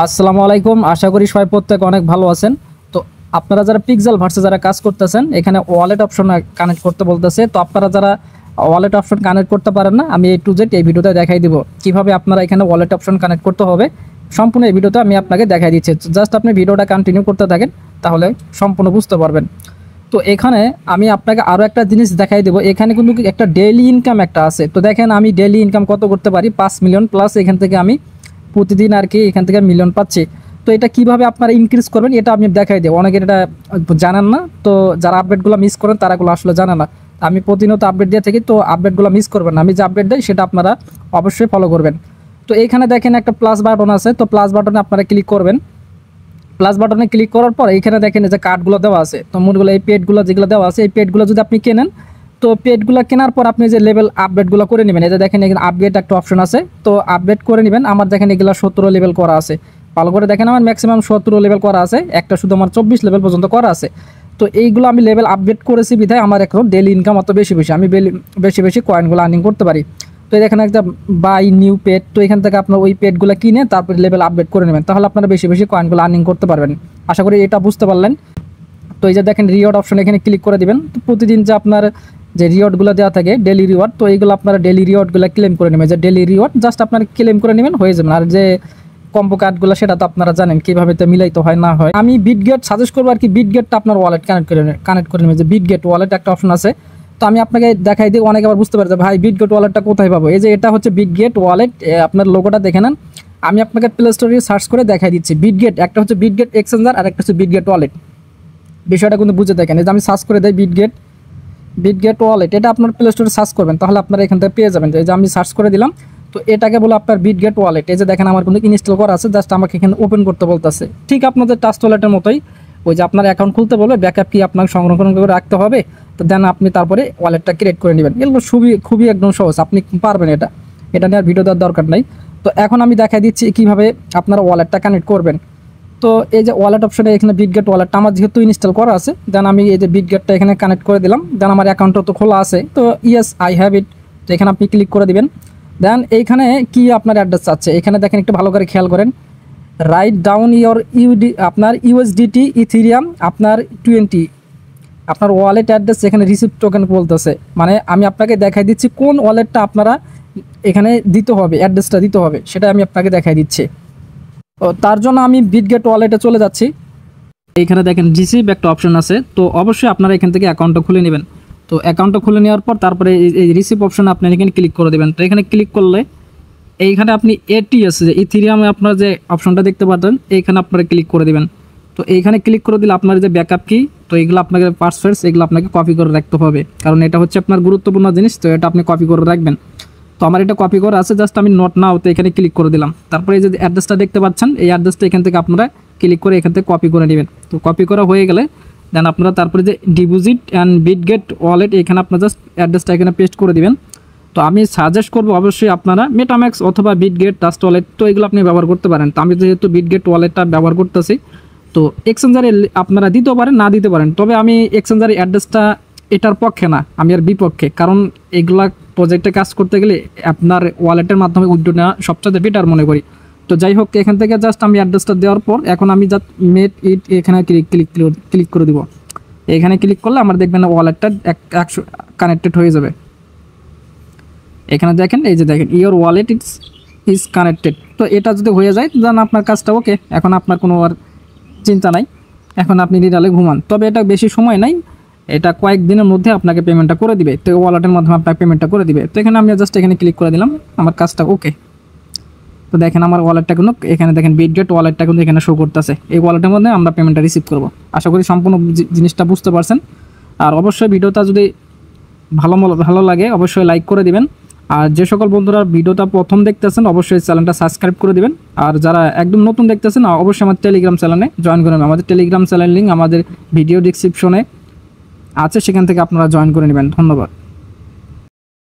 আসসালামু আলাইকুম। আশা করি সবাই প্রত্যেকে অনেক ভালো আছেন। তো আপনারা যারা পিক্সেলভার্সে যারা কাজ করতেছেন, এখানে ওয়ালেট অপশন কানেক্ট করতে বলতেছে। তো আপনারা যারা ওয়ালেট অপশন কানেক্ট করতে পারেন না, আমি A to Z এই ভিডিওতে দেখাই দিব কিভাবে আপনারা এখানে ওয়ালেট অপশন কানেক্ট করতে হবে। সম্পূর্ণ এই ভিডিওতে আমি আপনাকে দেখাই দিচ্ছি। জাস্ট আপনি ভিডিওটা কন্টিনিউ করতে থাকেন, তাহলে সম্পূর্ণ বুঝতে পারবেন। তো এখানে আমি আপনাকে আরও একটা জিনিস দেখাই দেবো। এখানে কিন্তু একটা ডেইলি ইনকাম একটা আছে। তো দেখেন আমি ডেইলি ইনকাম কত করতে পারি, 5 মিলিয়ন প্লাস। এখান থেকে আমি প্রতিদিন আর কি এখান থেকে মিলিয়ন পাচ্ছি। তো এটা কিভাবে আপনারা ইনক্রিজ করবেন এটা আমি দেখাই দেবো। অনেকের এটা জানেন না, তো যারা আপডেটগুলো মিস করেন তারাগুলো আসলে জানে না। আমি প্রতিনিয়ত আপডেট দিয়ে থাকি, তো আপডেটগুলো মিস করবেন না। আমি যে আপডেট দিই সেটা আপনারা অবশ্যই ফলো করবেন। তো এইখানে দেখেন একটা প্লাস বাটন আছে, তো প্লাস বাটনে আপনারা ক্লিক করবেন। প্লাস বাটনে ক্লিক করার পর এইখানে দেখেন যে কার্ডগুলো দেওয়া আছে, তো মোটগুলো এই পেডগুলো যেগুলো দেওয়া আছে, এই পেডগুলো যদি আপনি কেনেন, তো পেডগুলো কেনার পর আপনি যে লেভেল আপডেটগুলো করে নেবেন। এই যে দেখেন এখানে আপডেট একটা অপশন আছে, তো আপডেট করে নেবেন। আমার দেখেন এগুলো 17 লেভেল করা আছে। ভালো করে দেখেন আমার ম্যাক্সিমাম 17 লেভেল করা আছে, একটা শুধু আমার 24 লেভেল পর্যন্ত করা আছে। তো এইগুলো আমি লেভেল আপডেট করেছি বিধায় আমার এখন ডেলি ইনকাম অত বেশি আমি বেশি বেশি কয়েনগুলো আর্নিং করতে পারি। তো এখানে একটা বাই নিউ পেড, তো এখান থেকে আপনার ওই পেডগুলো কিনে তারপরে লেভেল আপডেট করে নেবেন, তাহলে আপনারা বেশি বেশি কয়েনগুলো আর্নিং করতে পারবেন। আশা করি এটা বুঝতে পারলেন। তো এই যে দেখেন রিওয়ার্ড অপশন, এখানে ক্লিক করে দিবেন। তো প্রতিদিন যে আপনার যে রিওয়ার্ডগুলো দেওয়া থাকে ডেলি রিওয়ার্ড, তো এইগুলো আপনারা ডেলি রিওয়ার্ডগুলো ক্লেম করে নেবেন। যে ডেলি রিওয়ার্ড জাস্ট আপনারা ক্লেম করে নেবেন, হয়ে যাবেন। আর যে কম্বো কার্ডগুলো সেটা তো আপনারা জানেন কীভাবে তো মিলাইতে হয় না হয়। আমি বিটগেট সাজেস্ট করবো আর কি, বিটগেটটা আপনার ওয়ালেট কানেক্ট করে নেবেন। যে বিটগেট ওয়ালেট একটা অপশন আছে, তো আমি আপনাকে দেখাই দিই। অনেকে আবার বুঝতে পারছে ভাই বিটগেট ওয়ালেটটা কোথায় পাবো। এই যে এটা হচ্ছে বিটগেট ওয়ালেট, আপনার লোগোটা দেখে নেন। আমি আপনাকে প্লে স্টোরে সার্চ করে দেখাই দিচ্ছি। বিটগেট একটা হচ্ছে বিটগেট এক্সচেঞ্জার, আর একটা হচ্ছে বিটগেট ওয়ালেট। বিষয়টা কিন্তু বুঝে দেখেন। এই যে আমি সার্চ করে দেই বিটগেট ওয়ালেট, এটা আপনার প্লে স্টোরে সার্চ করবেন, তাহলে আপনারা এখান থেকে পেয়ে যাবেন। এই যে আমি সার্চ করে দিলাম, তো এটাকে বলে আপনার বিটগেট ওয়ালেট। এই যে দেখেন আমার কিন্তু ইনস্টল করা আছে, জাস্ট আমাকে এখানে ওপেন করতে বলতেছে। ঠিক আপনাদের ট্রাস্ট ওয়ালেটের মতোই, ওই যে আপনার অ্যাকাউন্ট খুলতে বলবে, ব্যাকআপ কি আপনাকে সংরক্ষণ করে রাখতে হবে। তো দেন আপনি তারপরে ওয়ালেটটা ক্রিয়েট করে নেবেন। এগুলো খুবই একদম সহজ, আপনি পারবেন। এটা নিয়ে আর ভিডিও দেওয়ার দরকার নাই। তো এখন আমি দেখাই দিচ্ছি কীভাবে আপনারা ওয়ালেটটা কানেক্ট করবেন। তো এই যে ওয়ালেট অপশনে এখানে বিটগেট ওয়ালেটটা আমার যেহেতু ইনস্টল করা আছে, দেন আমি এই যে বিটগেটটা এখানে কানেক্ট করে দিলাম। দেন আমার অ্যাকাউন্টটা তো খোলা আছে, তো ইয়েস আই হ্যাভ ইট। তো এখানে আপনি ক্লিক করে দিবেন। দেন এইখানে কি আপনার অ্যাড্রেস চাচ্ছে, এখানে দেখেন একটু ভালো করে খেয়াল করেন। রাইট ডাউন ইওর আপনার ইউএসডিটি ইথেরিয়াম আপনার 20 আপনার ওয়ালেট অ্যাড্রেস এখানে রিসিপ্ট টোকেন বলতেছে। মানে আমি আপনাকে দেখাই দিচ্ছি কোন ওয়ালেটটা আপনারা এখানে দিতে হবে, অ্যাড্রেসটা দিতে হবে, সেটা আমি আপনাকে দেখাই দিচ্ছি। তো তার জন্য আমি বিটগেট ওয়ালেটে চলে যাচ্ছি। এইখানে দেখেন রিসিভ একটা অপশন আছে, তো অবশ্যই আপনারা এখান থেকে অ্যাকাউন্টটা খুলে নেবেন। তো অ্যাকাউন্টটা খুলে নেওয়ার পর তারপরে এই রিসিভ অপশন আপনি এখানে ক্লিক করে দেবেন। তো এখানে ক্লিক করলে এইখানে আপনি এটিএস যে ইথেরিয়ামে আপনার যে অপশনটা দেখতে পাচ্ছেন, এইখানে আপনারা ক্লিক করে দেবেন। তো এইখানে ক্লিক করে দিলে আপনার যে ব্যাকআপ কি, তো এগুলো আপনাকে পাসওয়ার্ডস এগুলো আপনাকে কপি করে রাখতে হবে, কারণ এটা হচ্ছে আপনার গুরুত্বপূর্ণ জিনিস। তো এটা আপনি কপি করে রাখবেন। তো আমার এটা কপি করা আছে, জাস্ট আমি নোট নাও তো এখানে ক্লিক করে দিলাম। তারপরে এই যে অ্যাড্রেসটা দেখতে পাচ্ছেন, এই অ্যাড্রেসটা এখান থেকে আপনারা ক্লিক করে এখান থেকে কপি করে নেবেন। তো কপি করা হয়ে গেলে দেন আপনারা তারপরে যে ডিপোজিট অ্যান্ড বিটগেট ওয়ালেট, এখানে আপনার জাস্ট অ্যাড্রেসটা এখানে পেস্ট করে দিবেন। তো আমি সাজেস্ট করবো অবশ্যই আপনারা মেটাম্যাক্স অথবা বিটগেট ট্রাস্ট ওয়ালেট, তো এগুলো আপনি ব্যবহার করতে পারেন। তো আমি যেহেতু বিটগেট ওয়ালেটটা ব্যবহার করতেছি, তো এক্সচেঞ্জারে আপনারা দিতেও পারেন, না দিতে পারেন। তবে আমি এক্সচেঞ্জারের অ্যাড্রেসটা এটার পক্ষে না, আমি আর বিপক্ষে, কারণ এগুলা প্রজেক্টে কাজ করতে গেলে আপনার ওয়ালেটের মাধ্যমে উইথড্র নেওয়া সবচেয়ে বেটার মনে করি। তো যাই হোক, এখান থেকে জাস্ট আমি অ্যাড্রেসটা দেওয়ার পর এখন আমি জাস্ট মেট ইট এখানে ক্লিক করে দিব। এখানে ক্লিক করলে আমার দেখবেন ওয়ালেটটা 100 কানেক্টেড হয়ে যাবে। এখানে দেখেন, এই যে দেখেন ইওর ওয়ালেট ইজ কানেক্টেড। তো এটা যদি হয়ে যায় দেন আপনার কাজটা ওকে, এখন আপনার কোনো আর চিন্তা নাই, এখন আপনি নিরালে ঘুমান। তবে এটা বেশি সময় নাই, এটা কয়েকদিনের মধ্যে আপনাকে পেমেন্টটা করে দিবে। তো ওয়ালেটের মাধ্যমে আপনাকে পেমেন্টটা করে দিবে। তো এখানে আমি জাস্ট এখানে ক্লিক করে দিলাম, আমার কাজটা ওকে। তো দেখেন আমার ওয়ালেটটা কিন্তু এখানে দেখেন বিটগেট ওয়ালেটটা কিন্তু এখানে শো করতেছে। এই ওয়ালেটের মধ্যে আমরা পেমেন্টটা রিসিভ করব। আশা করি সম্পূর্ণ জিনিসটা বুঝতে পারছেন। আর অবশ্যই ভিডিওটা যদি ভালো লাগে অবশ্যই লাইক করে দিবেন। আর যে সকল বন্ধুরা ভিডিওটা প্রথম দেখতেছেন অবশ্যই চ্যানেলটা সাবস্ক্রাইব করে দিবেন। আর যারা একদম নতুন দেখতেছেন অবশ্যই আমার টেলিগ্রাম চ্যানেলে জয়েন করে নেবেন। আমাদের টেলিগ্রাম চ্যানেল লিঙ্ক আমাদের ভিডিও ডিসক্রিপশনে আছে, সেখান থেকে আপনারা জয়েন করে নেবেন। ধন্যবাদ।